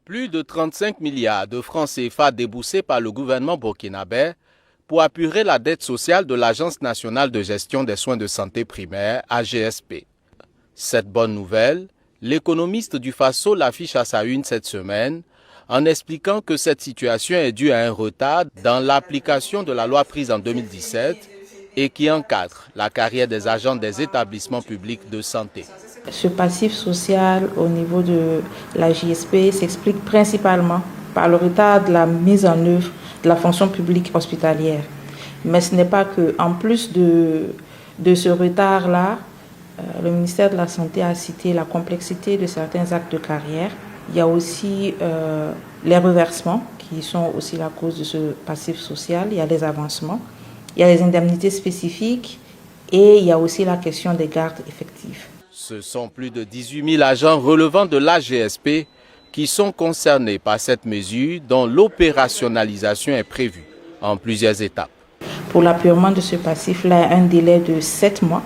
Plus de 35 milliards de francs CFA déboursés par le gouvernement burkinabé pour apurer la dette sociale de l'Agence nationale de gestion des soins de santé primaires, AGSP. Cette bonne nouvelle, l'économiste du Faso l'affiche à sa une cette semaine en expliquant que cette situation est due à un retard dans l'application de la loi prise en 2017 et qui encadre la carrière des agents des établissements publics de santé. Ce passif social au niveau de la JSP s'explique principalement par le retard de la mise en œuvre de la fonction publique hospitalière. Mais ce n'est pas que, en plus de ce retard-là, le ministère de la Santé a cité la complexité de certains actes de carrière. Il y a aussi les reversements qui sont aussi la cause de ce passif social. Il y a les avancements, il y a les indemnités spécifiques et il y a aussi la question des gardes effectives. Ce sont plus de 18 000 agents relevant de l'AGSP qui sont concernés par cette mesure dont l'opérationnalisation est prévue en plusieurs étapes. Pour l'appurement de ce passif-là, un délai de 7 mois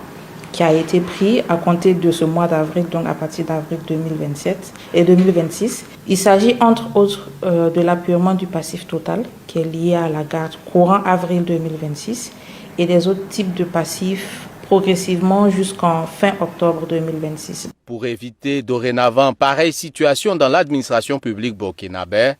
qui a été pris à compter de ce mois d'avril, donc à partir d'avril 2027 et 2026. Il s'agit entre autres de l'appurement du passif total qui est lié à la garde courant avril 2026 et des autres types de passifs progressivement jusqu'en fin octobre 2026. Pour éviter dorénavant pareille situation dans l'administration publique burkinabé,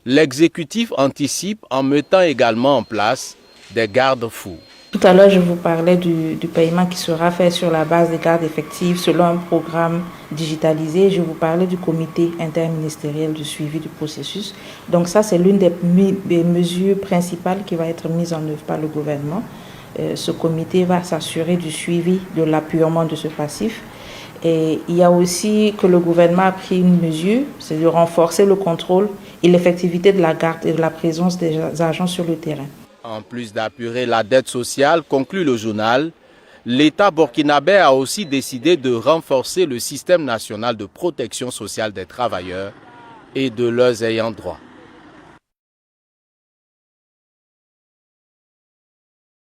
l'exécutif anticipe en mettant également en place des garde-fous. Tout à l'heure, je vous parlais du paiement qui sera fait sur la base des gardes effectives selon un programme digitalisé. Je vous parlais du comité interministériel de suivi du processus. Donc ça, c'est l'une des mesures principales qui va être mise en œuvre par le gouvernement. Ce comité va s'assurer du suivi de l'appurement de ce passif. Et il y a aussi que le gouvernement a pris une mesure, c'est de renforcer le contrôle et l'effectivité de la garde et de la présence des agents sur le terrain. En plus d'apurer la dette sociale, conclut le journal, l'État burkinabé a aussi décidé de renforcer le système national de protection sociale des travailleurs et de leurs ayants droit.